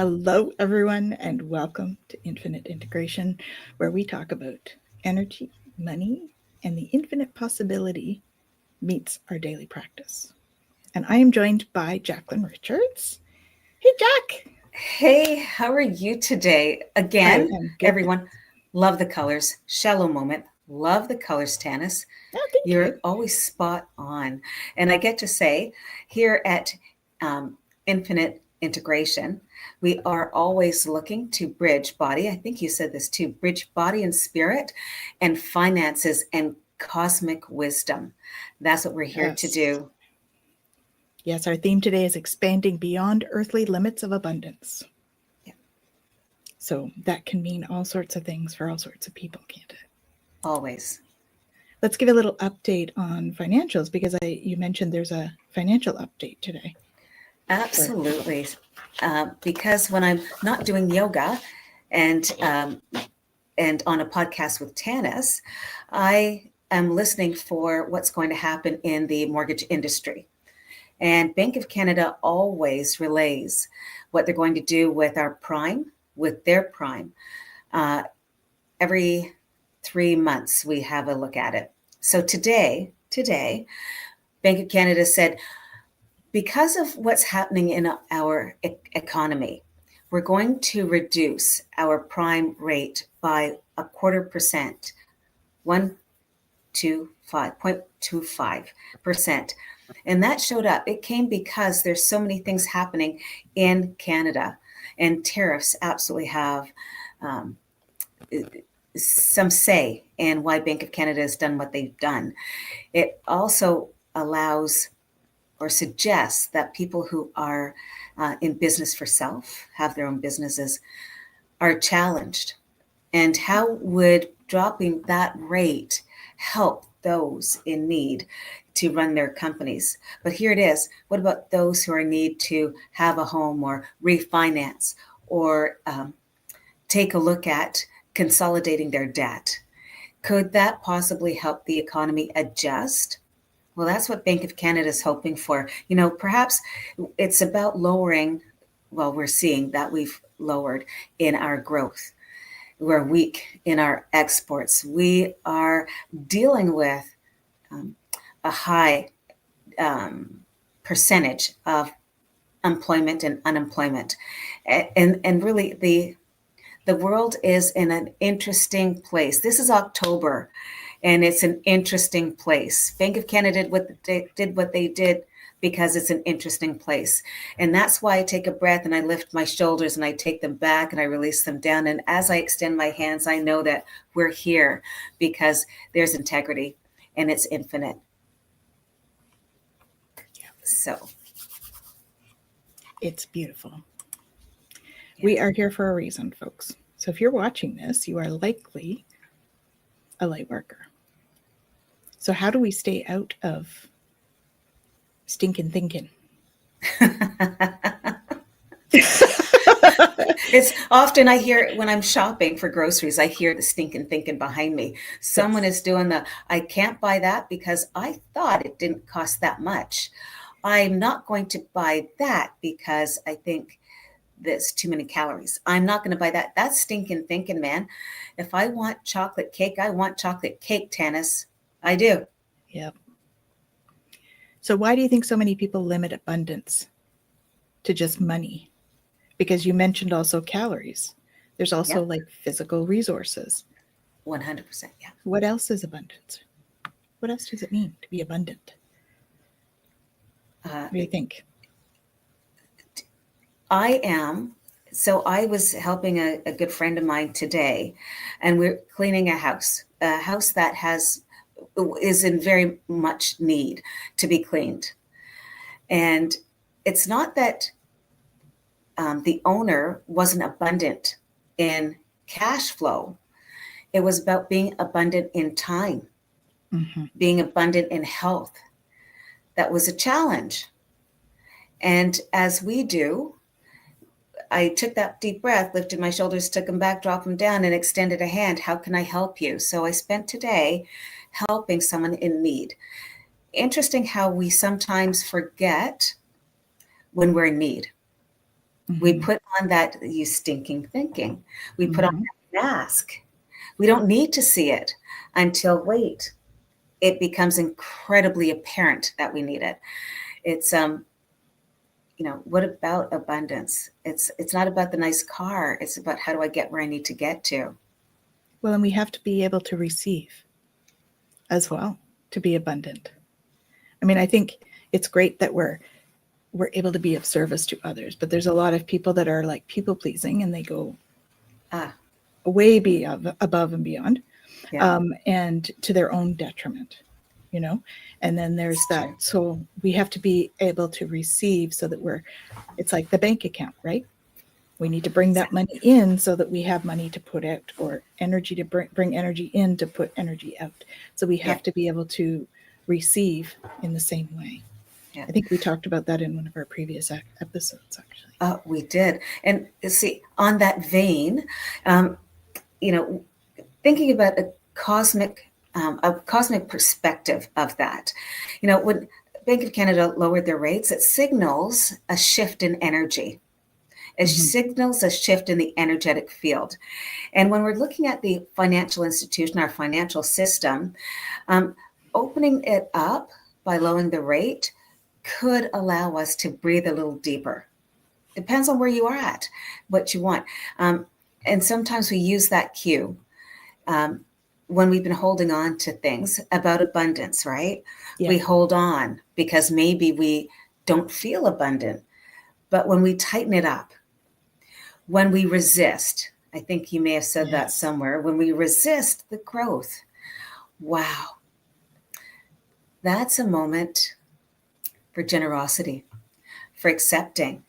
Hello, everyone, and welcome to Infinite Integration, where we talk about energy, money, and the infinite possibility meets our daily practice. And I am joined by Jacqueline Richards. Hey, Jack. Hey, how are you today? I Again, am good. everyone, love the colors. Shallow moment. Love the colors, Tanys. Oh, thank You're you. always spot on. And I get to say, here at Infinite Integration, we are always looking to bridge body. I think you said this too, bridge body and spirit and finances and cosmic wisdom. That's what we're here to Yes. do. Yes, our theme today is expanding beyond earthly limits of abundance. Yeah. So that can mean all sorts of things for all sorts of people, can't it? Always. Let's give a little update on financials because you mentioned there's a financial update today. Absolutely. Because when I'm not doing yoga and on a podcast with Tanis, I am listening for what's going to happen in the mortgage industry. And Bank of Canada always relays what they're going to do with our prime, with their prime. Every 3 months, we have a look at it. So today, Bank of Canada said, because of what's happening in our economy, we're going to reduce our prime rate by 0.25%, 0.25%. And that showed up. It came because there's so many things happening in Canada, and tariffs absolutely have some say in why Bank of Canada has done what they've done. It also allows or suggests that people who are in business for self, have their own businesses, are challenged. And how would dropping that rate help those in need to run their companies? But here it is. What about those who are in need to have a home or refinance or take a look at consolidating their debt? Could that possibly help the economy adjust? Well, that's what Bank of Canada is hoping for. Perhaps it's about lowering, well, we're seeing that we've lowered in our growth. We're weak in our exports. We are dealing with a high percentage of employment and unemployment. And really, the world is in an interesting place. This is October, and it's an interesting place. Bank of Canada did what they did because it's an interesting place. And that's why I take a breath and I lift my shoulders and I take them back and I release them down. And as I extend my hands, I know that we're here because there's integrity and it's infinite. So It's beautiful. We are here for a reason, folks. So if you're watching this, you are likely a light worker. So how do we stay out of stinking thinking? It's often I hear when I'm shopping for groceries, I hear the stinking thinking behind me. Someone is doing I can't buy that because I thought it didn't cost that much. I'm not going to buy that because I think there's too many calories. I'm not going to buy that. That's stinking thinking, man. If I want chocolate cake, I want chocolate cake, Tanis. I do. Yep. So why do you think so many people limit abundance to just money? Because you mentioned also calories. There's also like physical resources. 100%, yeah. What else is abundance? What else does it mean to be abundant? What do you think? I was helping a good friend of mine today, and we're cleaning a house that is in very much need to be cleaned. And it's not that the owner wasn't abundant in cash flow. It was about being abundant in time, being abundant in health. That was a challenge. And as we do, I took that deep breath, lifted my shoulders, took them back, dropped them down, and extended a hand. How can I help you? So I spent today helping someone in need. Interesting how we sometimes forget when we're in need. We Mm-hmm. put on that you stinking thinking. We put on Mm-hmm. that mask. We don't need to see it until wait, it becomes incredibly apparent that we need it. It's what about abundance? It's not about the nice car. It's about how do I get where I need to get to. Well, and we have to be able to receive as well to be abundant. I mean, I think it's great that we're able to be of service to others, but there's a lot of people that are like people pleasing and they go Ah, way above and beyond, yeah, and to their own detriment, you know. And then there's it's that. true. So we have to be able to receive so that it's like the bank account, right? We need to bring that money in so that we have money to put out, or energy to bring energy in to put energy out. So we Yeah, have to be able to receive in the same way. yeah. I think we talked about that in one of our previous episodes, actually. We did. And see, on that vein, um, you know, thinking about a cosmic perspective of that, when Bank of Canada lowered their rates, it signals a shift in energy. It Mm-hmm. signals a shift in the energetic field. And when we're looking at the financial institution, our financial system, um, opening it up by lowering the rate could allow us to breathe a little deeper. Depends on where you are at, what you want. Um, and sometimes we use that cue um, when we've been holding on to things about abundance, right? Yeah. We hold on because maybe we don't feel abundant. But when we tighten it up, when we resist, I think you may have said that Yes. somewhere, when we resist the growth, wow, that's a moment for generosity, for accepting,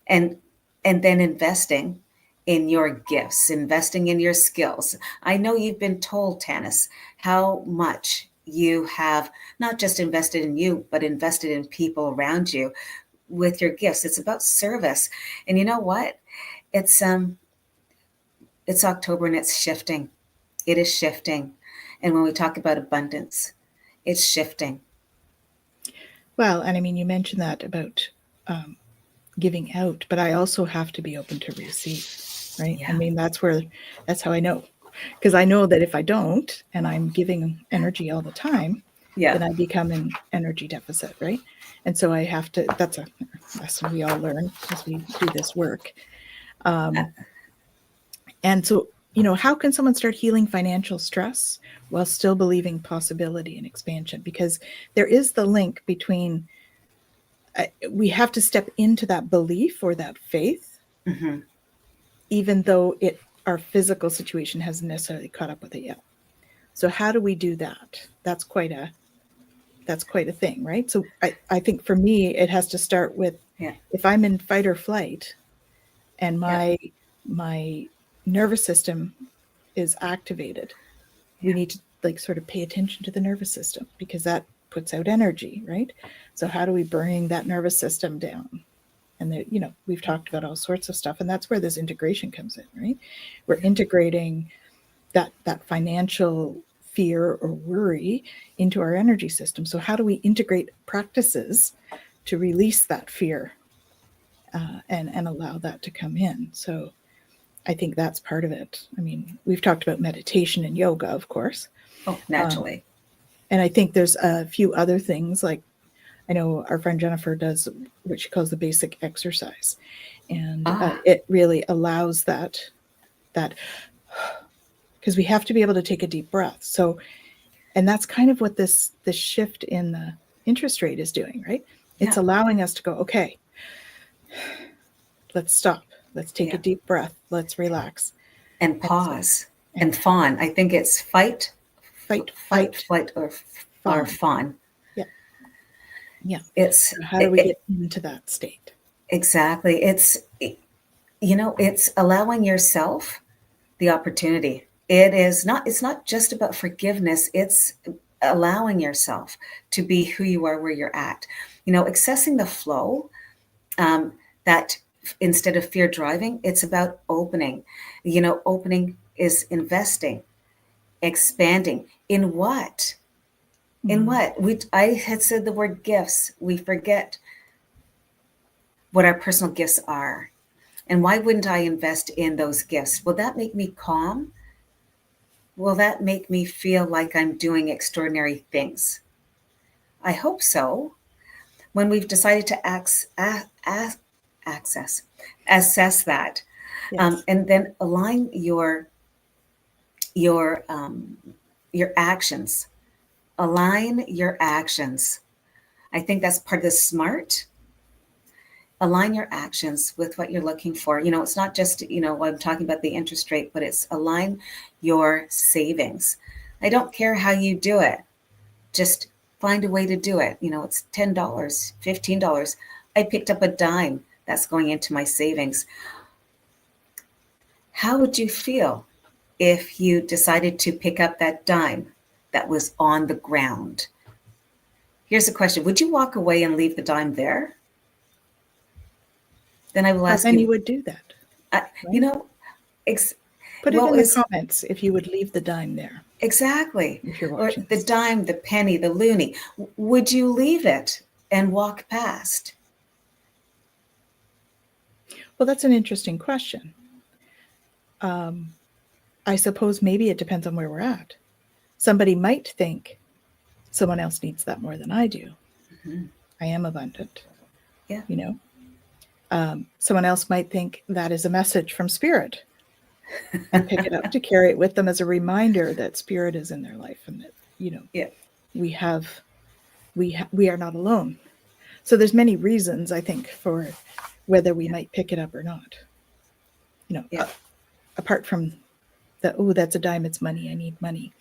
and then investing in your gifts, investing in your skills. I know you've been told, Tanys, how much you have not just invested in you, but invested in people around you with your gifts. It's about service. And you know what? It's October and it's shifting. It is shifting. And when we talk about abundance, it's shifting. Well, and I mean, you mentioned that about um, giving out, but I also have to be open to receive, right? I Yeah. mean, that's how I know. Because I know that if I don't, and I'm giving energy all the time, Yeah. then I become an energy deficit, right? And so I have to, that's a lesson we all learn as we do this work. Um, and so, how can someone start healing financial stress while still believing possibility and expansion? Because there is the link between, we have to step into that belief or that faith, Mm-hmm. even though our physical situation hasn't necessarily caught up with it yet. So how do we do that? That's quite a thing, right? So I think for me it has to start with, Yeah. if I'm in fight or flight and Yeah. my nervous system is activated, we Yeah. need to like sort of pay attention to the nervous system, because that puts out energy, right? So how do we bring that nervous system down? And we've talked about all sorts of stuff, and that's where this integration comes in, right? We're integrating that financial fear or worry into our energy system. So how do we integrate practices to release that fear, and allow that to come in? So I think that's part of it. I mean, we've talked about meditation and yoga, of course, Oh, um, naturally. and I think there's a few other things, like I know our friend Jennifer does what she calls the basic exercise, and Ah, it really allows that because we have to be able to take a deep breath. So, and that's kind of what this shift in the interest rate is doing, right? yeah. It's allowing us to go, okay, let's stop, let's take Yeah. a deep breath, let's relax. And And so, pause and and fawn. I think it's fight, fight, flight, flight, or fawn. fawn. Yeah, yeah. It's So how do it, we it, get into that state? exactly. It's allowing yourself the opportunity. It's not just about forgiveness. It's allowing yourself to be who you are where you're at. Accessing the flow, um, that instead of fear driving, it's about opening. Opening is investing, expanding in what? In Mm. what? I had said the word gifts. We forget what our personal gifts are. And why wouldn't I invest in those gifts? Will that make me calm? Will that make me feel like I'm doing extraordinary things? I hope so. When we've decided to access, assess that, Yes. and then align your um, your actions. Align your actions. I think that's part of the smart. Align your actions with what you're looking for. It's not just, I'm talking about the interest rate, but it's align your savings. I don't care how you do it. Just find a way to do it. It's $10, $15. I picked up a dime that's going into my savings. How would you feel if you decided to pick up that dime that was on the ground? Here's the question. Would you walk away and leave the dime there? Then I will How ask many you, would do that? uh, you Right? know, ex- Put it well, in the is comments if you would leave the dime there exactly, if you're or watching the this. dime, the penny, the loonie. Would you leave it and walk past? Well, that's an interesting question. I suppose maybe it depends on where we're at. Somebody might think someone else needs that more than I do. Mm-hmm. I am abundant, Yeah, you know. Someone else might think that is a message from spirit and pick it up to carry it with them as a reminder that spirit is in their life and that yeah, we have we are not alone. So there's many reasons I think for whether we yeah, might pick it up or not. You know, yeah, apart from the that's a dime, it's money. I need money.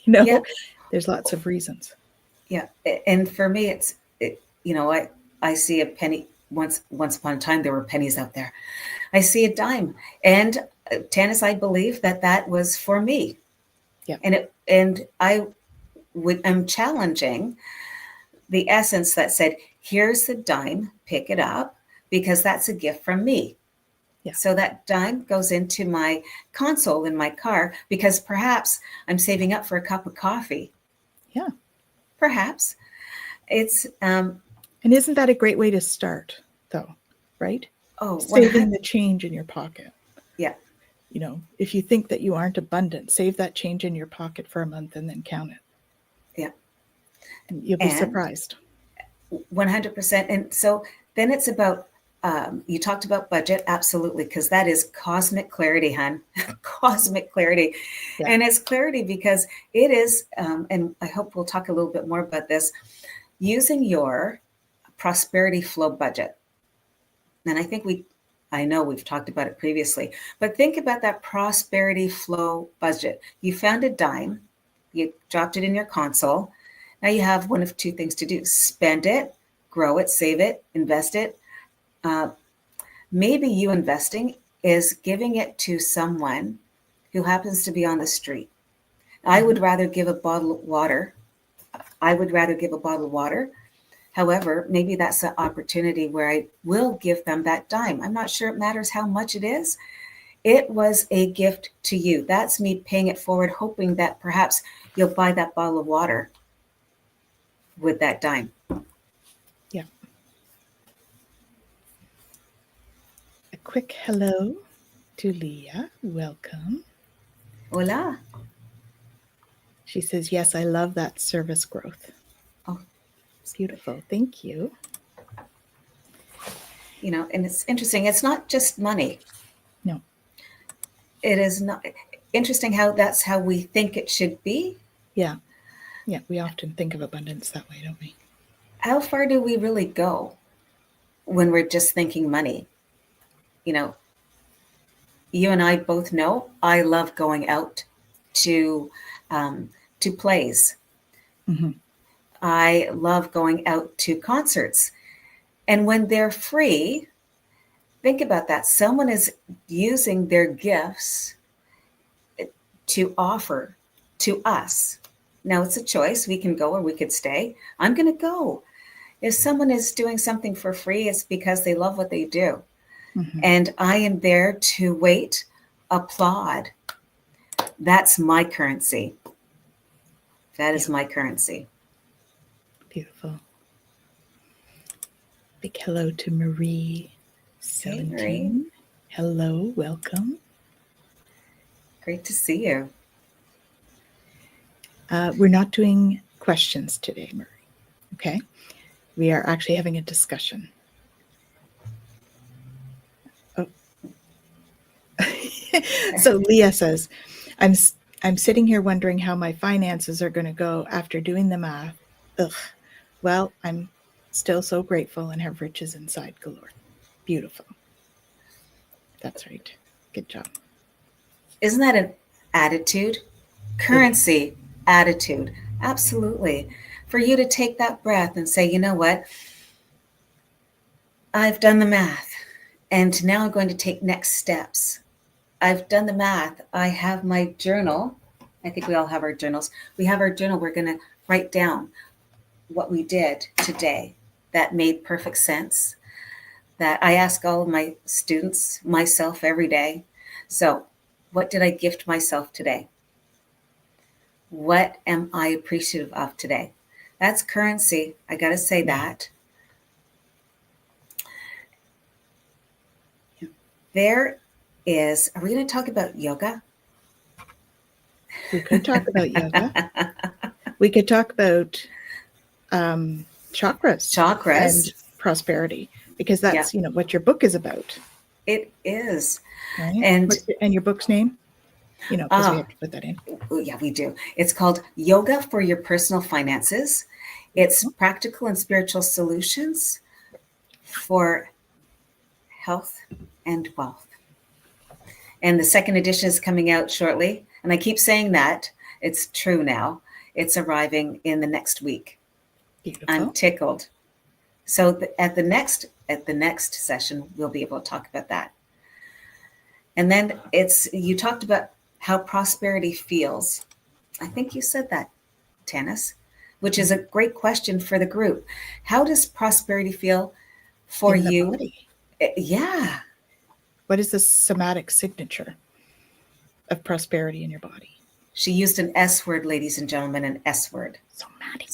yeah, There's lots of reasons. yeah. And for me, I see a penny. Once upon a time, there were pennies out there. I see a dime, and Tannis, I believe that was for me, Yeah. and I'm challenging the essence that said, "Here's the dime, pick it up, because that's a gift from me." Yeah. So that dime goes into my console in my car because perhaps I'm saving up for a cup of coffee. Yeah. Perhaps it's And isn't that a great way to start, though? Right? oh, 100. Saving the change in your pocket. Yeah, If you think that you aren't abundant, save that change in your pocket for a month and then count it. yeah, And you'll be and surprised. 100%. And so then it's about, you talked about budget, absolutely, because that is cosmic clarity, hon. Cosmic clarity. Yeah. And it's clarity because it is, and I hope we'll talk a little bit more about this, using your prosperity flow budget. And I know we've talked about it previously, but think about that prosperity flow budget. You found a dime, you dropped it in your console. Now you have one of two things to do: spend it, grow it, save it, invest it. Uh, Maybe you investing is giving it to someone who happens to be on the street. I would Mhm. rather give a bottle of water. I would rather give a bottle of water. However, maybe that's an opportunity where I will give them that dime. I'm not sure it matters how much it is. It was a gift to you. That's me paying it forward, hoping that perhaps you'll buy that bottle of water with that dime. Yeah. A quick hello to Leah. Welcome. Hola. She says, yes, I love that service growth. Oh, Beautiful. Thank you. and it's interesting. It's not just money. No. It is not interesting how that's how we think it should be. Yeah. Yeah. We often think of abundance that way, don't we? How far do we really go when we're just thinking money? You know, you and I both know I love going out to to plays. Mm-hmm. I love going out to concerts. And when they're free, think about that. Someone is using their gifts to offer to us. Now it's a choice. We can go or we could stay. I'm going to go. If someone is doing something for free, it's because they love what they do. Mm-hmm. And I am there to wait, applaud. That's my currency. That is Yeah. my currency. Beautiful. Big hello to Marie Hey, Marie. 17. Hello, welcome. Great to see you. We're not doing questions today, Marie. Okay? We are actually having a discussion. Oh. So Leah says, I'm sitting here wondering how my finances are going to go after doing the math. Ugh. Well, I'm still so grateful and have riches inside galore. Beautiful. That's right. Good job. Isn't that an attitude? Currency, attitude. Absolutely. For you to take that breath and say, you know what? I've done the math, and now I'm going to take next steps. I've done the math. I have my journal. I think we all have our journals. We have our journal. We're going to write down what we did today that made perfect sense. That I ask all of my students, myself every day. So, what did I gift myself today? What am I appreciative of today? That's currency. I got to say that. There is, are we going to talk about yoga? We could talk about yoga. We could talk about chakras and prosperity, because that's what your book is about. It is. Right? And your book's name? Because we have to put that in. Yeah, we do. It's called Yoga for Your Personal Finances. It's practical and spiritual solutions for health and wealth. And the second edition is coming out shortly. And I keep saying that. It's true now. It's arriving in the next week. Beautiful. I'm tickled. So at the next session, we'll be able to talk about that. And then you talked about how prosperity feels. I think you said that, Tanys, which is a great question for the group. How does prosperity feel for you? Body. Yeah. What is the somatic signature of prosperity in your body? She used an S word, ladies and gentlemen, an S word. Somatic.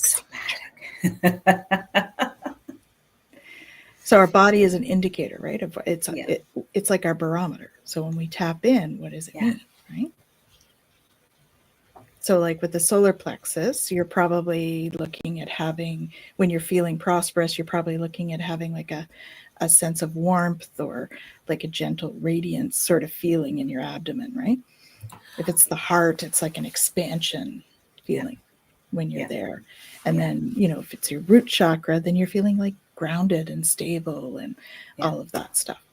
So our body is an indicator, right? It's like our barometer. So when we tap in, what does it mean, right? So like with the solar plexus, you're probably looking at having, when you're feeling prosperous, you're probably looking at having like a sense of warmth or like a gentle radiance sort of feeling in your abdomen, right? If it's the heart, it's like an expansion feeling when you're there. And then, if it's your root chakra, then you're feeling like grounded and stable and all of that stuff.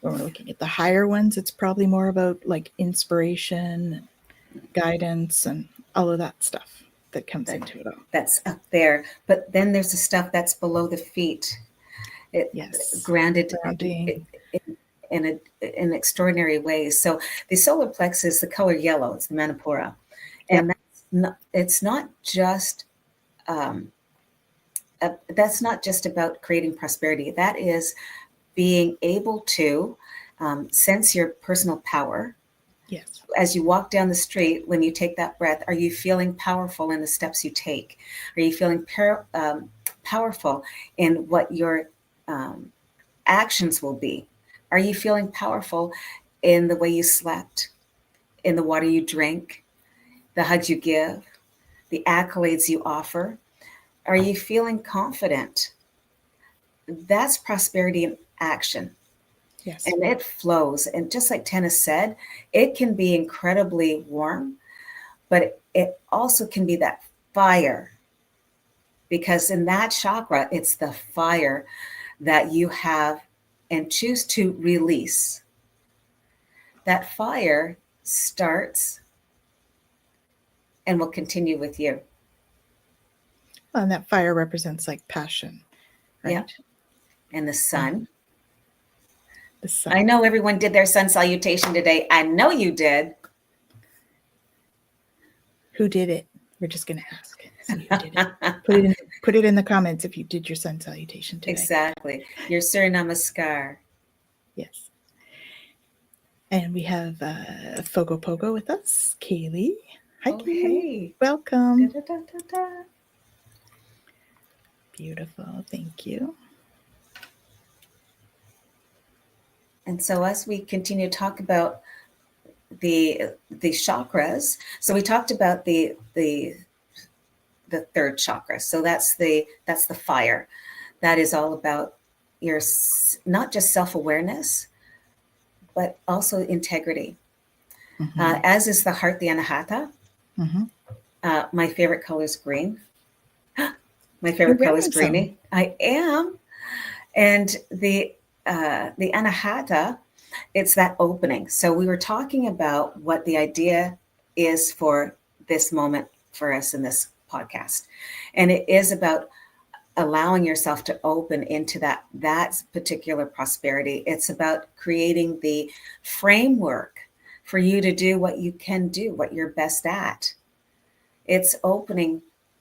When we're looking at the higher ones, it's probably more about like inspiration, guidance, and all of that stuff that comes into it all. That's up there. But then there's the stuff that's below the feet. Grounding in extraordinary ways. So the solar plexus, the color yellow, it's the Manipura. And that's not just about creating prosperity. That is being able to sense your personal power. Yes. As you walk down the street, when you take that breath, are you feeling powerful in the steps you take? Are you feeling powerful in what your actions will be? Are you feeling powerful in the way you slept, in the water you drink, the hugs you give, the accolades you offer? Are you feeling confident? That's prosperity in action. Yes. And it flows. And just like Tanys said, it can be incredibly warm, but it also can be that fire. Because in that chakra, it's the fire that you have and choose to release. That fire starts and will continue with you. Well, and that fire represents like passion, right? Yeah. And the sun. The sun. I know everyone did their sun salutation today. I know you did. Who did it? We're just going to ask. So you did it. Put it in the comments if you did your sun salutation today. Exactly. Your Surya Namaskar. Yes. And we have Fogo Pogo with us, Kaylee. Hi, Kaylee. Hey. Welcome. Da-da-da-da-da. Beautiful. Thank you. And so as we continue to talk about the chakras, so we talked about the third chakra. So that's the fire. That is all about your not just self-awareness, but also integrity. Mm-hmm. As is the heart, the anahata. Mm-hmm. My favorite color is green. My You're favorite color is wearing some. greeny. I am. And the anahata, it's that opening. So we were talking about what the idea is for this moment for us in this podcast. And it is about allowing yourself to open into that particular prosperity. It's about creating the framework for you to do what you can do, what you're best at. It's opening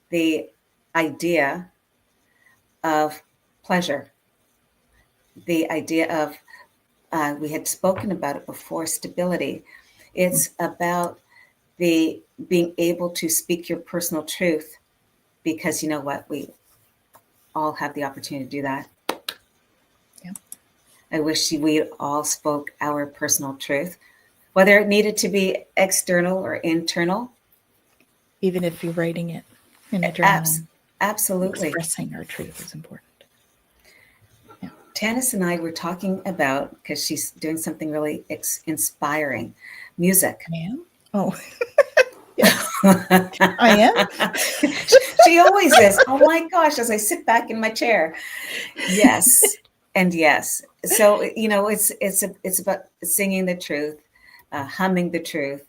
the idea of pleasure, the idea of, we had spoken about it before, stability. It's about the being able to speak your personal truth, because you know what? We all have the opportunity to do that. Yeah. I wish we all spoke our personal truth, whether it needed to be external or internal. Even if you're writing it in a journal, Absolutely. expressing our truth is important. Yeah. Tanys and I were talking about, because she's doing something really inspiring, music. I am? Oh, yes, I am. She always is. Oh my gosh, as I sit back in my chair. Yes. And yes. So, you know, it's about singing the truth, humming the truth.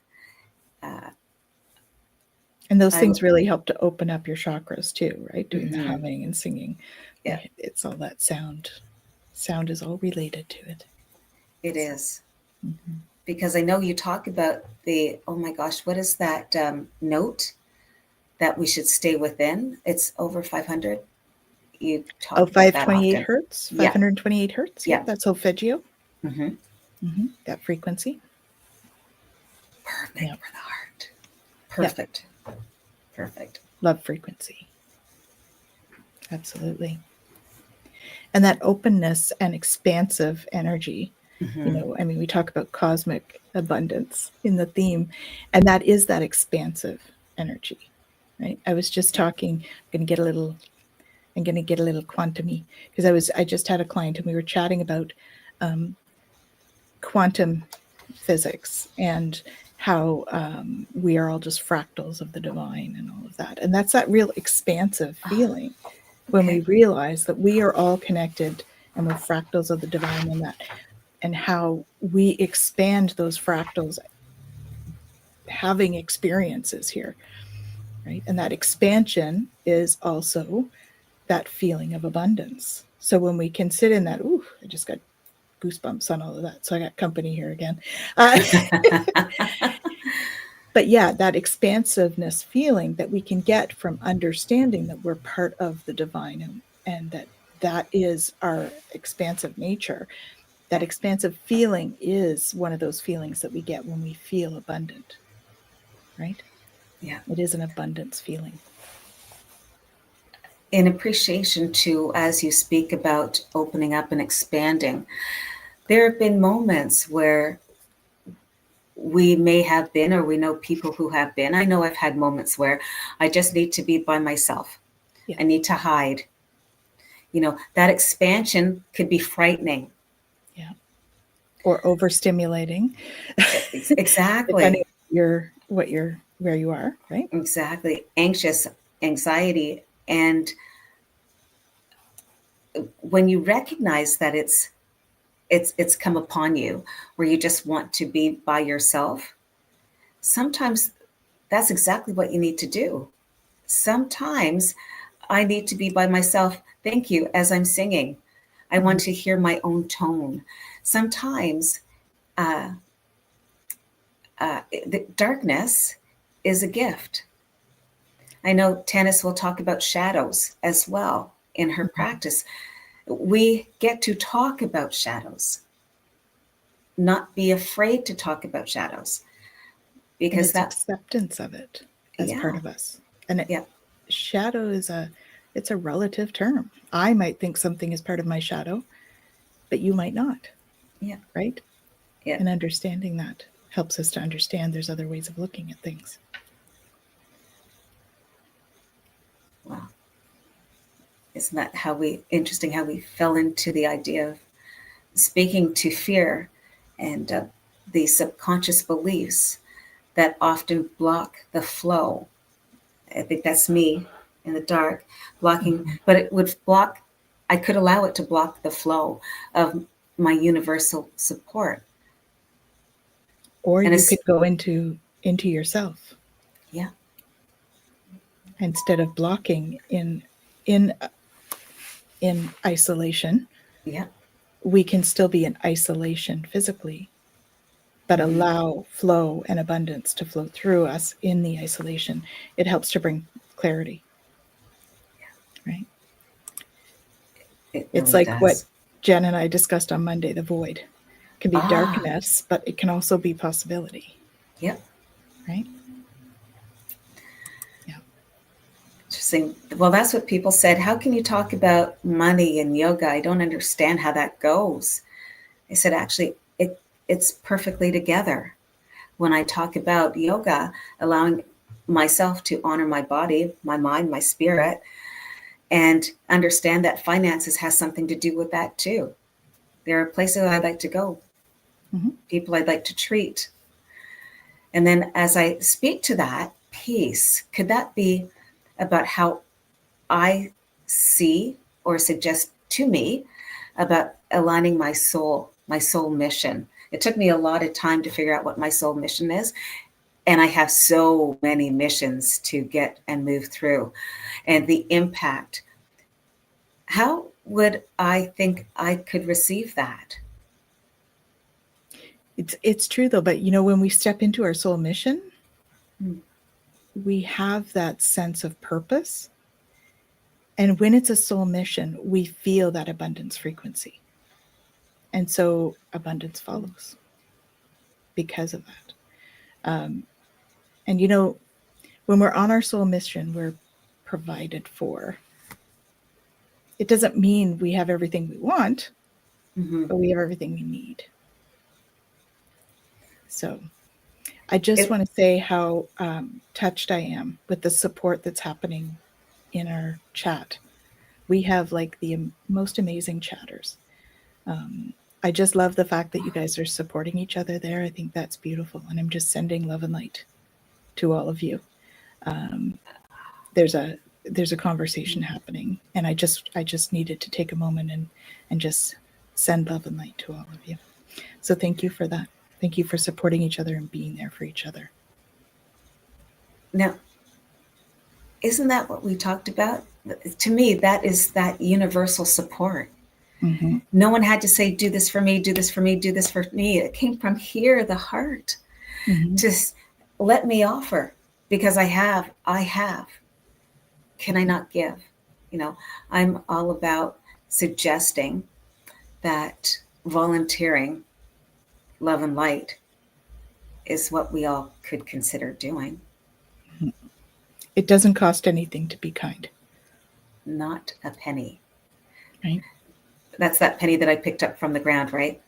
And those I, things really help to open up your chakras too, right? Doing the mm-hmm. humming and singing. Yeah. It's all that sound. Sound is all related to it. It is. Mm-hmm. Because I know you talk about oh my gosh, what is that note that we should stay within? It's over 500. You talk about that 528 often. hertz, Yeah. 528 hertz. Yeah, that's solfeggio. Mm-hmm. Mm-hmm. That frequency. Perfect for the heart. Perfect. Yeah. Perfect. Love frequency. Absolutely. And that openness and expansive energy. Mm-hmm. You know, I mean, we talk about cosmic abundance in the theme, and that is that expansive energy, right? I was just talking, I'm going to get a little quantum-y, because I just had a client and we were chatting about quantum physics and how we are all just fractals of the divine and all of that. And that's that real expansive feeling when we realize that we are all connected and we're fractals of the divine, and how we expand those fractals having experiences here, right? And that expansion is also that feeling of abundance. So when we can sit in that, ooh, I just got goosebumps on all of that. So I got company here again. But yeah, that expansiveness feeling that we can get from understanding that we're part of the divine, and that is our expansive nature. That expansive feeling is one of those feelings that we get when we feel abundant, right? Yeah. It is an abundance feeling. In appreciation to, as you speak about opening up and expanding, there have been moments where we may have been, or we know people who have been. I know I've had moments where I just need to be by myself. Yeah. I need to hide. You know, that expansion could be frightening. Yeah. Or overstimulating. Exactly. Depending on where you are, right? Exactly. Anxious, anxiety. And when you recognize that it's come upon you, where you just want to be by yourself, sometimes that's exactly what you need to do. Sometimes I need to be by myself. Thank you. As I'm singing, I want to hear my own tone. Sometimes the darkness is a gift. I know Tanys will talk about shadows as well in her practice. We get to talk about shadows, not be afraid to talk about shadows, because that acceptance of it as part of us. And shadow it's a relative term. I might think something is part of my shadow, but you might not. Yeah. right? Yeah. And understanding that helps us to understand there's other ways of looking at things. Wow. Isn't that interesting how we fell into the idea of speaking to fear and the subconscious beliefs that often block the flow. I think that's me in the dark blocking, Mm-hmm. but it would block, I could allow it to block the flow of my universal support. Or And you it's, could go into yourself yeah, instead of blocking in in isolation. yeah. We can still be in isolation physically, but Mm-hmm. allow flow and abundance to flow through us in the isolation. It helps to bring clarity, right? It It's really like what does. Jen and I discussed on Monday, the void. It can be Ah, darkness, but it can also be possibility, yep. right? Yeah. Interesting. Well, that's what people said. How can you talk about money and yoga? I don't understand how that goes. I said, actually, it's perfectly together. When I talk about yoga, allowing myself to honor my body, my mind, my spirit, and understand that finances has something to do with that too. There are places I'd like to go, Mm-hmm. people I'd like to treat. And then as I speak to that piece, could that be about how I see or suggest to me about aligning my soul mission? It took me a lot of time to figure out what my soul mission is. And I have so many missions to get and move through. And the impact, how would I think I could receive that? It's true though, but when we step into our soul mission, Hmm. we have that sense of purpose. And when it's a soul mission, we feel that abundance frequency. And so abundance follows because of that. And when we're on our soul mission, we're provided for. It doesn't mean we have everything we want, Mm-hmm. but we have everything we need. So I just It, want to say how touched I am with the support that's happening in our chat. We have like the most amazing chatters. I just love the fact that you guys are supporting each other there. I think that's beautiful. And I'm just sending love and light to all of you. Um, there's a there's a conversation happening, and I just needed to take a moment and just send love and light to all of you. So thank you for that. Thank you for supporting each other and being there for each other. now, isn't that what we talked about? To me, that is that universal support. Mm-hmm. No one had to say, do this for me, do this for me, do this for me. It came from here, the heart, Mm-hmm. to let me offer because I have. Can I not give? You know, I'm all about suggesting that volunteering, love and light is what we all could consider doing. It doesn't cost anything to be kind, Not a penny. right? That's that penny that I picked up from the ground, right?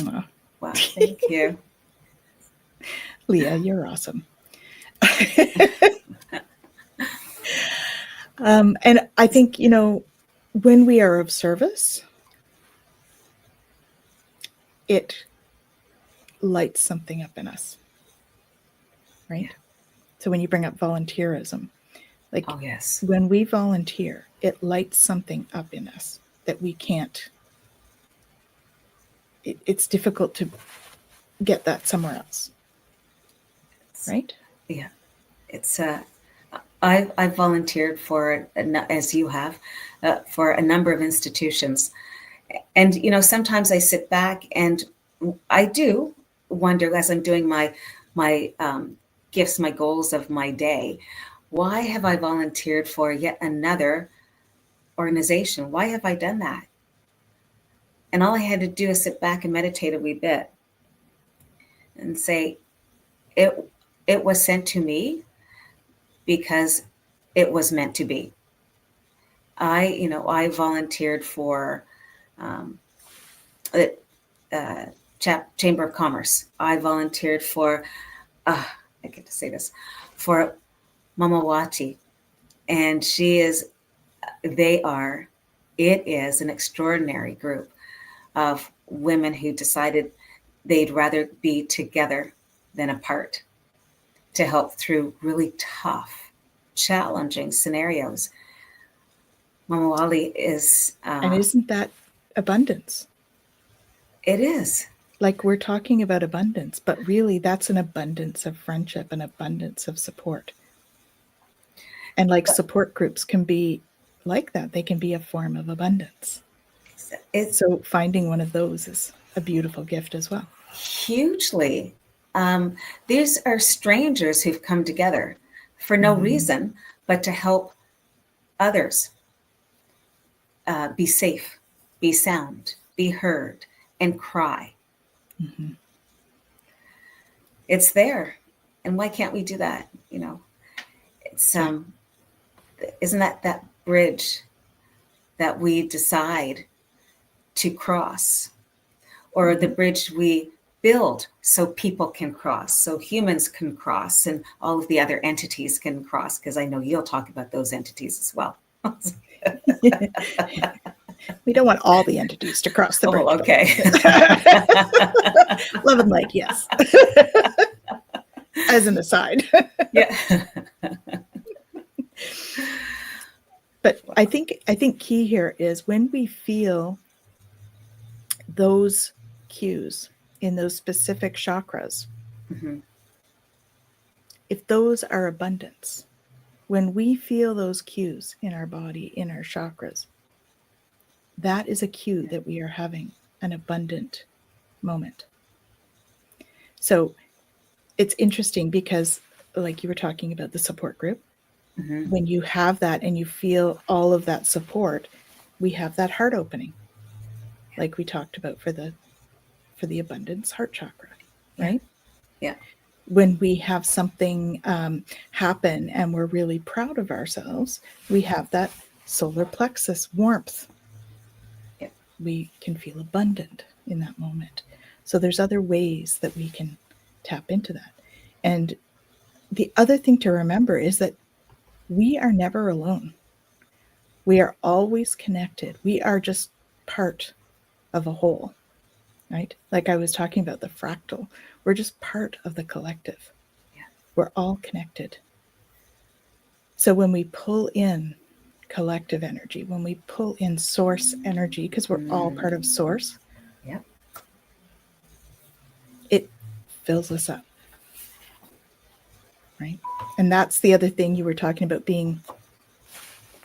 Aw. Wow, thank you. Leah, you're awesome. And I think, when we are of service, it lights something up in us, right? Yeah. So when you bring up volunteerism, like Oh, yes. when we volunteer, it lights something up in us that we can't, it's difficult to get that somewhere else, It's, right? yeah. It's, I've volunteered for, as you have, for a number of institutions. And, sometimes I sit back and I do wonder as I'm doing my gifts, my goals of my day, why have I volunteered for yet another organization? Why have I done that? And all I had to do is sit back and meditate a wee bit and say, it it was sent to me because it was meant to be. I volunteered for the Chamber of Commerce. I volunteered for, I get to say this, for Mamawati. And it is an extraordinary group of women who decided they'd rather be together than apart to help through really tough, challenging scenarios. Mamawali is, And isn't that abundance? it is. Like, we're talking about abundance, but really that's an abundance of friendship, an abundance of support. And like, support groups can be like that. They can be a form of abundance. So finding one of those is a beautiful gift as well. Hugely. These are strangers who've come together for no reason but to help others be safe, be sound, be heard, and cry. It's there. And why can't we do that? It's isn't that bridge that we decide to cross, or the bridge we build so people can cross, so humans can cross, and all of the other entities can cross, because I know you'll talk about those entities as well. We don't want all the entities to cross the bridge. Oh, okay. Love and light, yes. As an aside. Yeah. But I think key here is when we feel those cues in those specific chakras, if those are abundance, when we feel those cues in our body, in our chakras, that is a cue that we are having an abundant moment. So it's interesting because, like you were talking about the support group, when you have that and you feel all of that support, we have that heart opening, like we talked about for the abundance heart chakra, right? Yeah. When we have something happen and we're really proud of ourselves, we have that solar plexus warmth. Yeah. We can feel abundant in that moment. So there's other ways that we can tap into that. And the other thing to remember is that we are never alone. We are always connected. We are just part of a whole, right? Like I was talking about the fractal. We're just part of the collective. Yeah. We're all connected. So when we pull in collective energy, when we pull in source energy, because we're all part of source, it fills us up, right? And that's the other thing you were talking about, being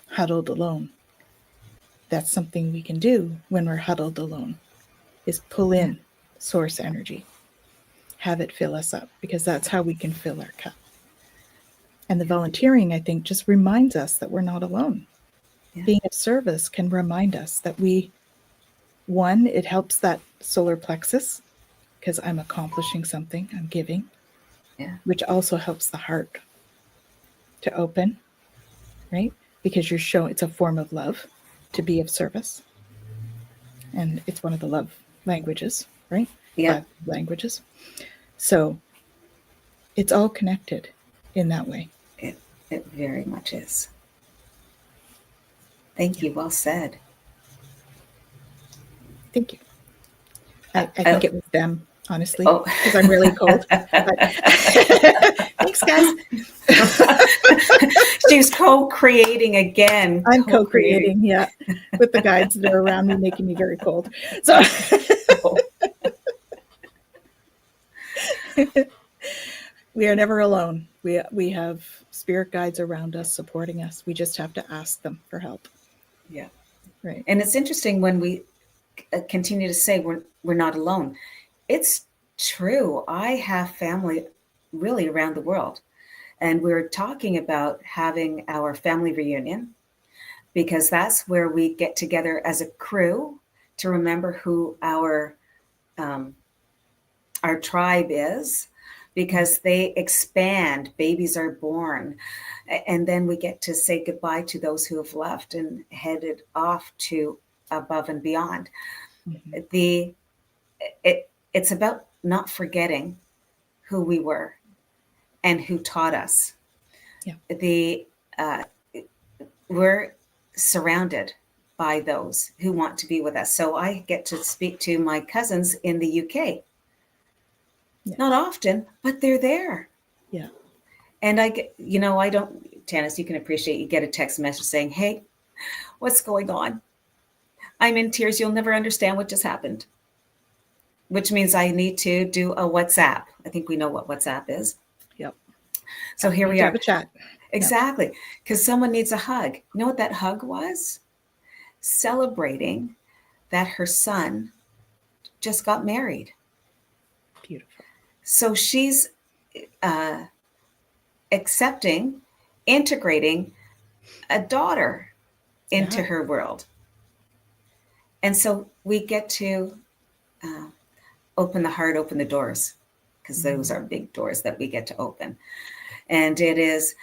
huddled alone. That's something we can do when we're huddled alone, is pull in source energy, have it fill us up, because that's how we can fill our cup. And the volunteering, I think, just reminds us that we're not alone. Yeah. Being of service can remind us that it helps that solar plexus, because I'm accomplishing something, I'm giving, which also helps the heart to open, right? Because you're showing, it's a form of love to be of service. And it's one of the love languages, right? Yeah. 5 languages. So it's all connected in that way. It very much is. Thank you. Well said. Thank you. I think it was them, honestly, because I'm really cold. Thanks, guys. She's co-creating again. I'm co-creating, yeah, with the guides that are around me, making me very cold. So we are never alone. We have spirit guides around us, supporting us. We just have to ask them for help. Yeah. Right. And it's interesting when we continue to say we're not alone. It's true. I have family really around the world. And we're talking about having our family reunion, because that's where we get together as a crew to remember who our tribe is, because they expand, babies are born, and then we get to say goodbye to those who have left and headed off to above and beyond. Mm-hmm. It's about not forgetting who we were and who taught us. Yeah. The We're surrounded by those who want to be with us. So I get to speak to my cousins in the UK. Yeah. Not often, but they're there. Yeah. And I get, I don't, Tanys, you can appreciate, you get a text message saying, hey, what's going on? I'm in tears. You'll never understand what just happened. Which means I need to do a WhatsApp. I think we know what WhatsApp is. Yep. So here we Have are. a chat. Exactly. Because someone needs a hug. You know what that hug was? Celebrating that her son just got married. Beautiful. So she's accepting, integrating a daughter into her world. And so we get to open the heart, open the doors, because those are big doors that we get to open. And it is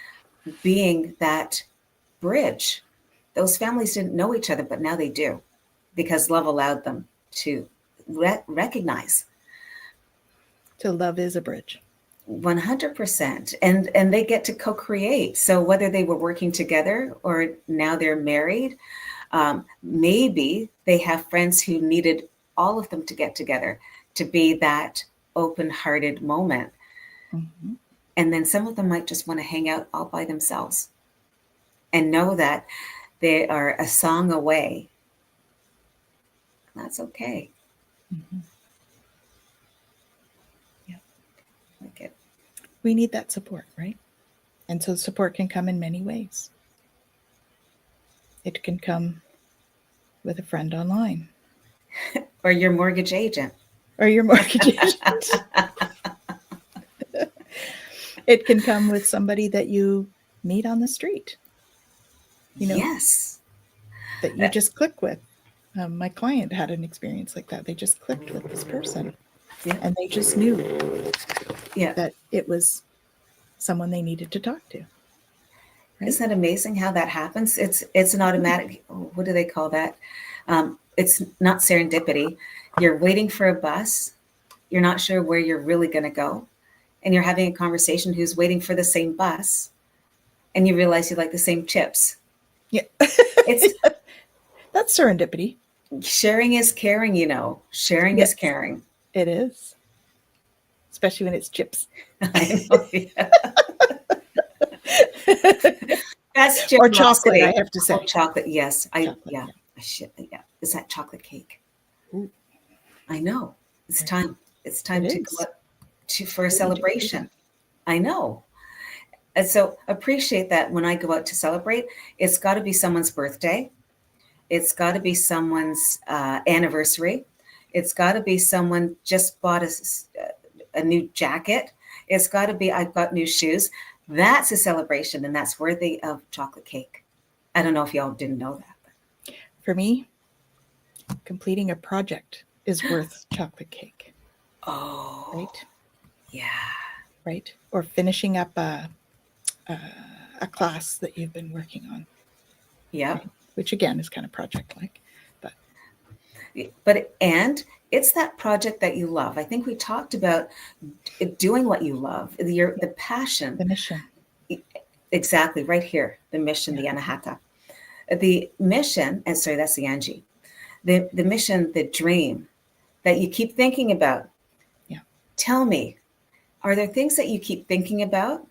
being that bridge. Those families didn't know each other, but now they do, because love allowed them to recognize. So love is a bridge. 100%. And they get to co-create. So whether they were working together or now they're married, maybe they have friends who needed all of them to get together to be that open-hearted moment. Mm-hmm. And then some of them might just want to hang out all by themselves and know that they are a song away. That's okay. Mm-hmm. Yeah. Like it. We need that support, right? And so support can come in many ways. It can come with a friend online. Or your mortgage agent. Or your mortgage agent. It can come with somebody that you meet on the street. Yes. That you just click with. My client had an experience like that. They just clicked with this person. Yeah. And they just knew that it was someone they needed to talk to. Right? Isn't that amazing how that happens? It's an automatic, what do they call that? It's not serendipity. You're waiting for a bus. You're not sure where you're really going to go. And you're having a conversation who's waiting for the same bus. And you realize you like the same chips. Yeah. It's that's serendipity. Sharing is caring, Sharing is caring. It is. Especially when it's chips. I know. Yeah. That's generosity. Or chocolate, I have to say. Oh, chocolate, yes. Chocolate, yeah. Is that chocolate cake? Ooh. I know. It's time. It's time to go up for a Really celebration. I know. And so appreciate that when I go out to celebrate, it's got to be someone's birthday. It's got to be someone's anniversary. It's got to be someone just bought a new jacket. It's got to be, I've got new shoes. That's a celebration, and that's worthy of chocolate cake. I don't know if y'all didn't know that. But. For me, completing a project is worth chocolate cake. Oh. Right? Yeah. Right? Or finishing up a class that you've been working on. Yeah. Right? Which again is kind of project-like. And it's that project that you love. I think we talked about doing what you love, the passion. The mission. Exactly, right here. The mission, the Anahata. The mission, and sorry, that's the Angie. The mission, the dream that you keep thinking about. Yeah. Tell me, are there things that you keep thinking about,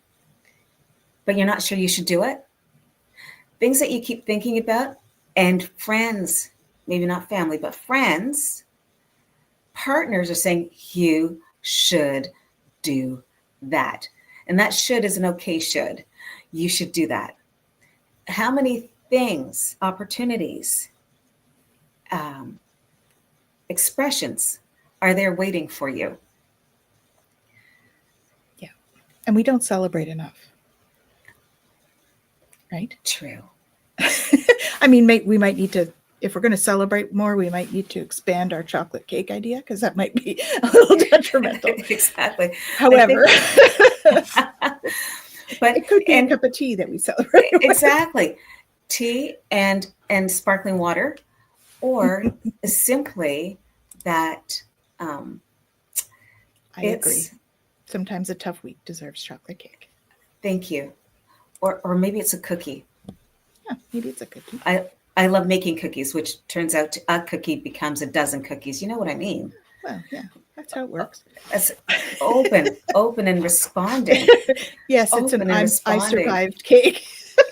but you're not sure you should do it? Things that you keep thinking about, and friends, maybe not family, but friends, partners are saying, you should do that. And that should is an okay should. You should do that. How many things, opportunities, expressions are there waiting for you? Yeah. And we don't celebrate enough. Right? True. I mean, we might need to if we're going to celebrate more, we might need to expand our chocolate cake idea, because that might be a little detrimental. Exactly. However, But it could be a and cup of tea that we celebrate with. exactly, tea and sparkling water, or simply that I agree. it's Sometimes a tough week deserves chocolate cake. thank you, or maybe it's a cookie. Yeah, maybe it's a cookie. I love making cookies, which turns out a cookie becomes a dozen cookies. You know what I mean? Well, yeah, that's how it works. That's open and responding. Yes, it's an Open and I responding. survived cake.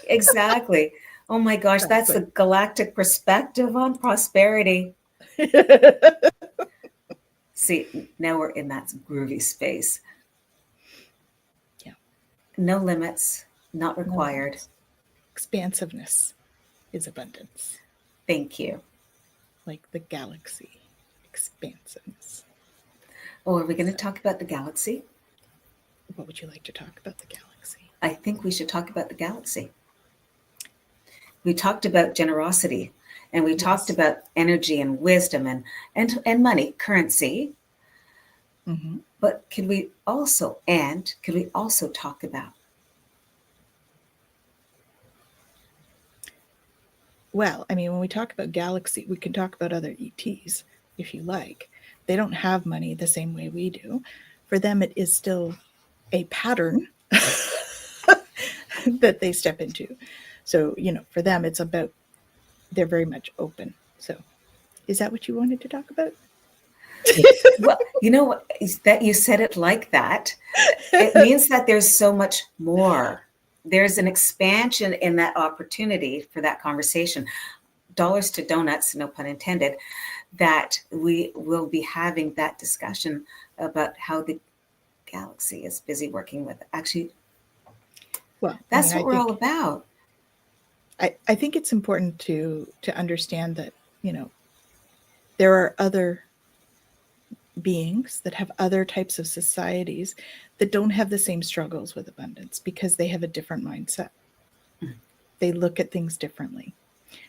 Exactly. Oh my gosh, that's the Exactly. galactic perspective on prosperity. See, now we're in that groovy space. Yeah. No limits, not No required. limits. Expansiveness is abundance, Thank you. like the galaxy. Expansiveness. Oh, are we going to So, talk about the galaxy? what would you like to talk about the galaxy? I think we should talk about the galaxy. We talked about generosity, and we talked Yes. about energy and wisdom and money, currency. Mm-hmm. But could we also talk about? Well, I mean, when we talk about galaxy, we can talk about other ETs if you like. They don't have money the same way we do. For them, it is still a pattern that they step into. So, for them, it's about, they're very much open. So, is that what you wanted to talk about? Well, you know what, is that you said it like that. It means that there's so much more. There's an expansion in that opportunity for that conversation. Dollars to donuts, no pun intended, that we will be having that discussion about how the galaxy is busy working with. Actually, Well, I that's mean, what we're all about. I think it's important to understand that, there are other beings that have other types of societies that don't have the same struggles with abundance because they have a different mindset. They look at things differently.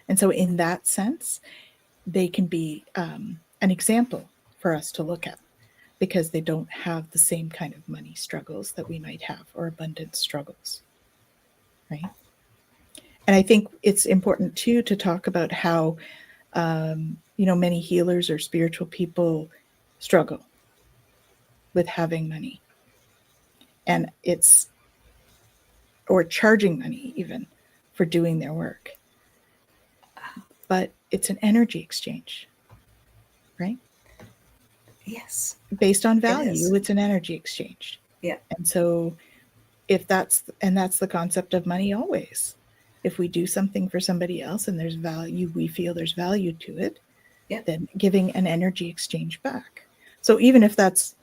And so, in that sense, they can be an example for us to look at because they don't have the same kind of money struggles that we might have or abundance struggles. Right. And I think it's important too to talk about how, many healers or spiritual people struggle with having money. And or charging money even for doing their work. But it's an energy exchange, right? Yes, Based on it is. value, it's an energy exchange. Yeah. And so that's the concept of money always. If we do something for somebody else and there's value, we feel there's value to it, Yeah. then giving an energy exchange back. So even if that's,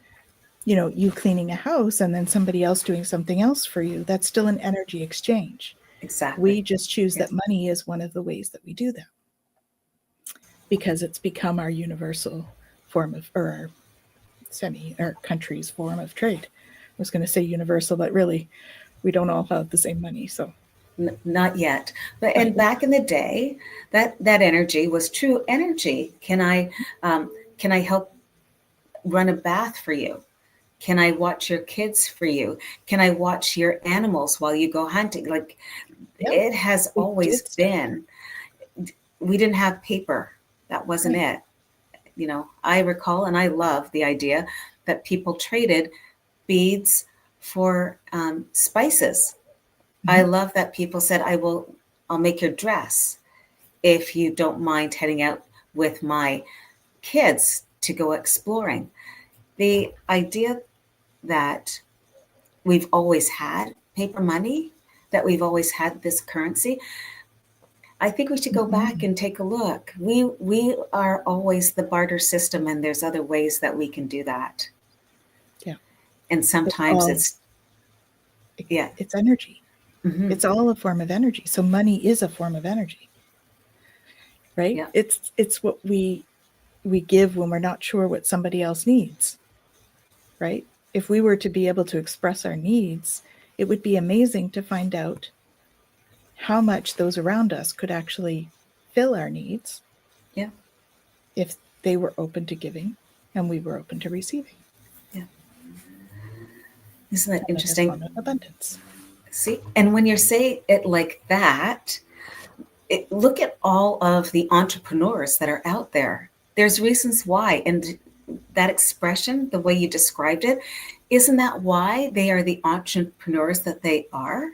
you cleaning a house and then somebody else doing something else for you, that's still an energy exchange. Exactly. We just choose Yes. that money is one of the ways that we do that because it's become our universal form of, or our country's form of trade. I was going to say universal, but really, we don't all have the same money. So, Not yet. But and back in the day, that energy was true energy. Can I help run a bath for you? Can I watch your kids for you? Can I watch your animals while you go hunting? Like, yeah, it has we always did stuff. been. We didn't have paper. That wasn't Right. it. I recall and I love the idea that people traded beads for spices. I Mhm. love that people said, I'll make your dress if you don't mind heading out with my kids to go exploring. The idea that we've always had paper money, that we've always had this currency, I think we should go back Mhm. and take a look. We are always the barter system, and there's other ways that we can do that. Yeah. And It's sometimes all, yeah. it's energy. Hmm. It's all a form of energy. So money is a form of energy, right? Yeah. It's what we give when we're not sure what somebody else needs, right? If we were to be able to express our needs, it would be amazing to find out how much those around us could actually fill our needs if they were open to giving and we were open to receiving. Yeah. Isn't that Another interesting? form of abundance. See, and when you say it like that, look at all of the entrepreneurs that are out there. There's reasons why. And that expression, the way you described it, isn't that why they are the entrepreneurs that they are?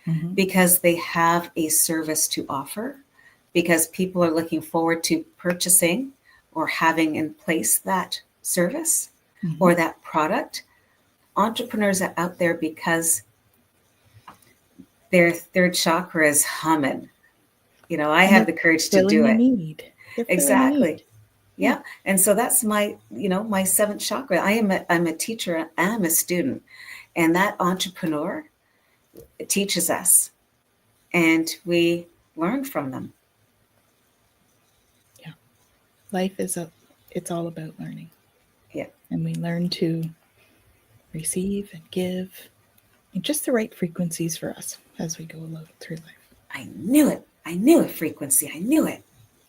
Mm-hmm. Because they have a service to offer, because people are looking forward to purchasing or having in place that service Mm-hmm. or that product. Entrepreneurs are out there because their third chakra is humming. You know, I And have they're the courage to filling do a it. need. They're filling a Exactly. need. Yeah. And so that's my, my seventh chakra. I'm a teacher, I'm a student. And that entrepreneur teaches us and we learn from them. Yeah. Life it's all about learning. Yeah. And we learn to receive and give in just the right frequencies for us as we go along through life. I knew it. I knew it, frequency. I knew it.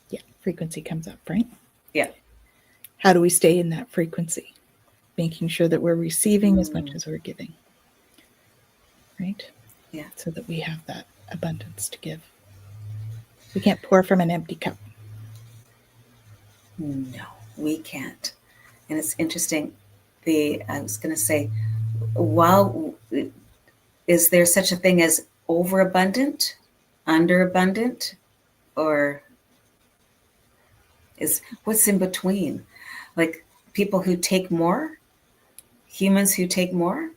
Yeah, frequency comes up, right? Yeah. How do we stay in that frequency? Making sure that we're receiving as much as we're giving, right? Yeah. So that we have that abundance to give. We can't pour from an empty cup. No, we can't. And it's interesting. I was going to say, is there such a thing as overabundant, underabundant, or what's in between? Like people who take more, humans who take more,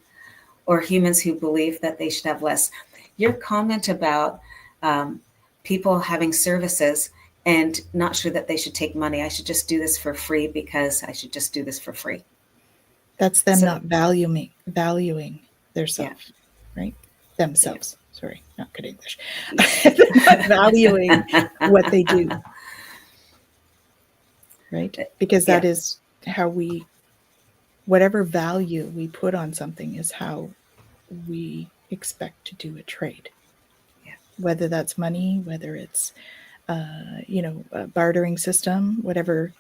or humans who believe that they should have less. Your comment about people having services and not sure that they should take money. I should just do this for free because I should just do this for free. That's them not valuing their self, yeah. Right? Themselves. Yeah. Sorry, not good English. They're not valuing what they do. Right? Because that is how whatever value we put on something is how we expect to do a trade. Yeah. Whether that's money, whether it's a bartering system, whatever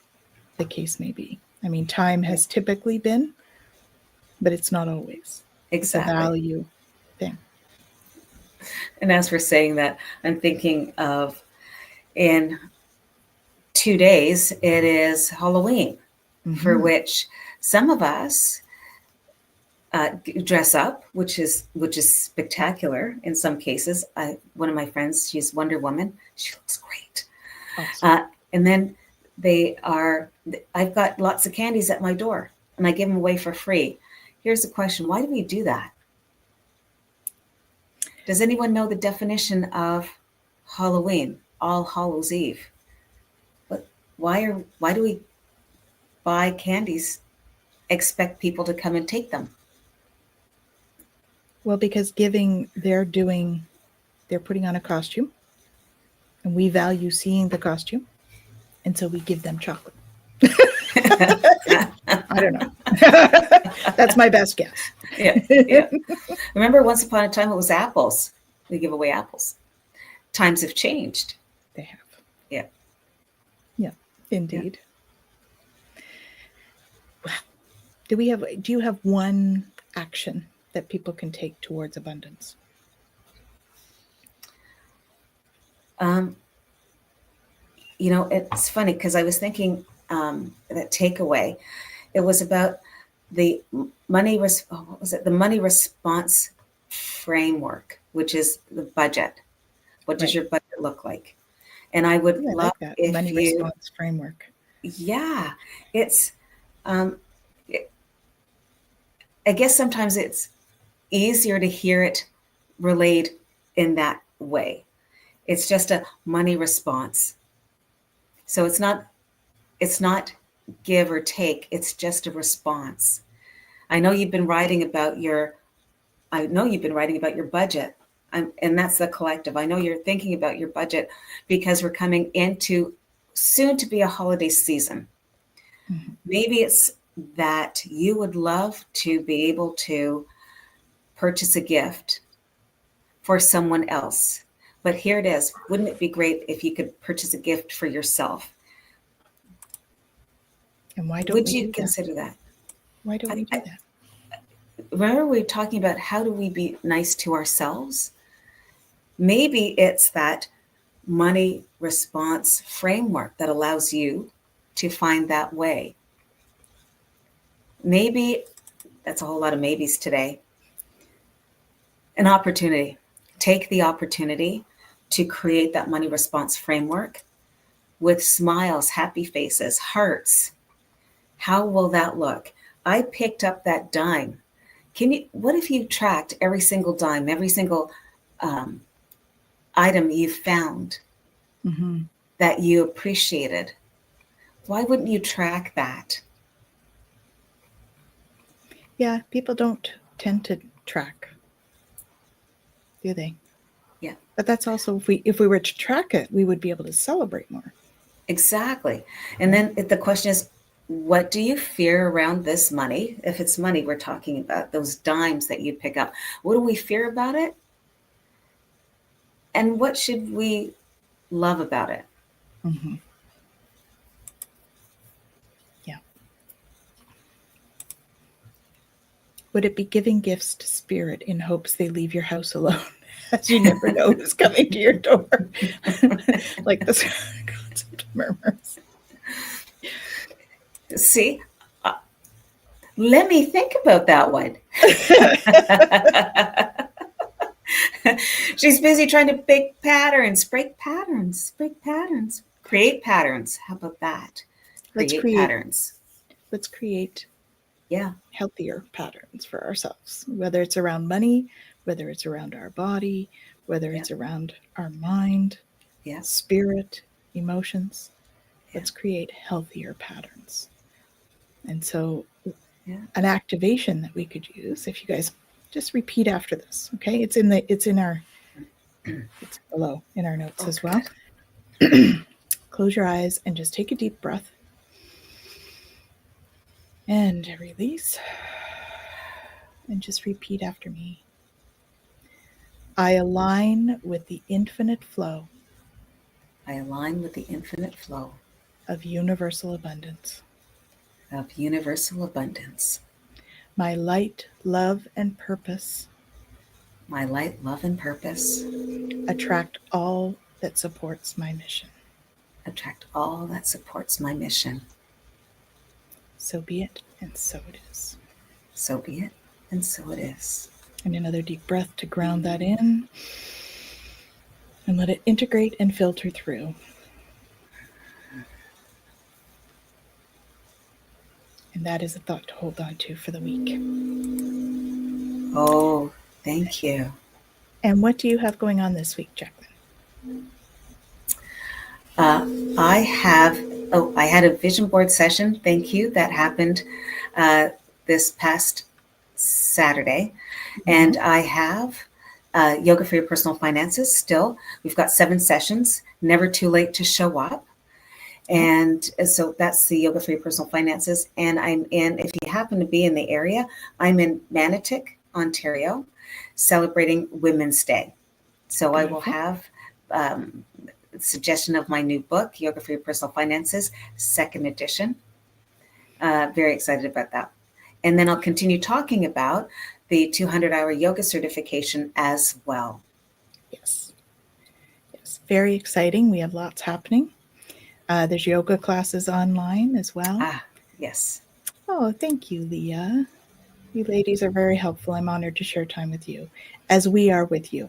the case may be. I mean, time has typically been, but it's not always. Exactly. It's a value thing. And as we're saying that, I'm thinking of in 2 days, it is Halloween, for which some of us dress up, which is spectacular in some cases. One of my friends, she's Wonder Woman. She looks great. Awesome. And then I've got lots of candies at my door and I give them away for free. Here's the question. Why do we do that? Does anyone know the definition of Halloween, All Hallows Eve? Why do we buy candies, expect people to come and take them? Well, because giving, they're putting on a costume, and we value seeing the costume, and so we give them chocolate. I don't know. That's my best guess. Yeah. Remember, once upon a time, it was apples. We give away apples. Times have changed. They have. Yeah. Yeah, indeed. Yeah. Wow. Do you have one action that people can take towards abundance? It's funny because I was thinking that takeaway. It was about the money. What was it? The money response framework, which is the budget. What does your budget look like? And I would love like that. if money response framework. Yeah, it's. I guess sometimes it's easier to hear it relayed in that way. It's just a money response. So it's not give or take. It's just a response. I know you've been writing about your budget, and that's the collective. I know you're thinking about your budget because we're coming into soon to be a holiday season. Mm-hmm. Maybe it's that you would love to be able to purchase a gift for someone else. But here it is. Wouldn't it be great if you could purchase a gift for yourself? And why don't Would we you do that? consider that? Why don't we do that? Remember, we were talking about how do we be nice to ourselves? Maybe it's that money response framework that allows you to find that way. Maybe that's a whole lot of maybes today. An opportunity. Take the opportunity to create that money response framework with smiles, happy faces, hearts. How will that look? I picked up that dime. What if you tracked every single dime, every single um, item you found Mm-hmm. that you appreciated? Why wouldn't you track that? Yeah, people don't tend to track, do they? Yeah, But that's also if we were to track it, we would be able to celebrate more. exactly. And then the question is, what do you fear around this money? If it's money we're talking about, those dimes that you pick up, what do we fear about it? And what should we love about it? Mm-hmm. Yeah. Would it be giving gifts to spirit in hopes they leave your house alone, as you never know who's coming to your door? Like this concept of murmurs. See, uh, let me think about that one. She's busy trying to break patterns, create patterns. How about that? let's Create create patterns. let's create Yeah, healthier patterns for ourselves, whether it's around money, whether it's around our body, whether yeah, it's around our mind, yeah, spirit, emotions. yeah, Let's create healthier patterns. And so, yeah. an activation that we could use, if you guys just repeat after this, okay? It's below in our notes Oh, as well. good. Close your eyes and just take a deep breath and release, and just repeat after me. I align with the infinite flow I align with the infinite flow of universal abundance. of universal abundance. My light, love, and purpose My light, love, and purpose attract all that supports my mission. attract all that supports my mission. So be it, and so it is. So be it, and so it is. And another deep breath to ground that in and let it integrate and filter through. And that is a thought to hold on to for the week. Oh, thank you. And what do you have going on this week, Jacqueline? Uh, I had a vision board session. Thank you. That happened this past Saturday. And I have yoga for your personal finances still. We've got 7 sessions, never too late to show up. And so that's the yoga for your personal finances. And if you happen to be in the area, I'm in Manotick, Ontario, celebrating Women's Day. So I will have suggestion of my new book, Yoga for Your Personal Finances, 2nd edition. Very excited about that. And then I'll continue talking about the 200-hour yoga certification as well. Yes. Yes. Very exciting. We have lots happening. There's yoga classes online as well. Ah, yes. Oh, thank you, Leah. You ladies are very helpful. I'm honored to share time with you, as we are with you.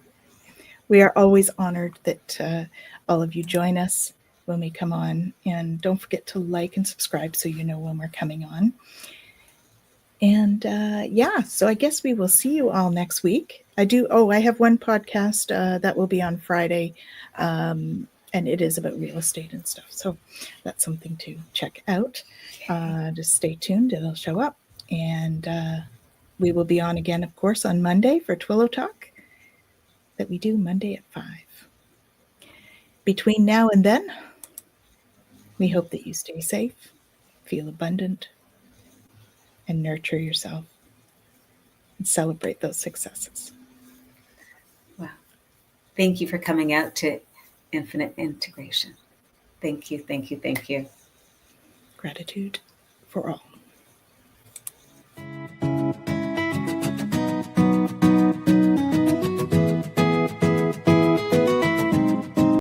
We are always honored that all of you join us when we come on. And don't forget to like and subscribe so you know when we're coming on. And so I guess we will see you all next week. I have one podcast that will be on Friday, and it is about real estate and stuff. So that's something to check out. Just stay tuned, it'll show up. And we will be on again, of course, on Monday for Twillo Talk that we do Monday at 5. Between now and then, we hope that you stay safe, feel abundant, and nurture yourself and celebrate those successes. Well, thank you for coming out to Infinite Integration. Thank you, thank you, thank you. Gratitude. for all.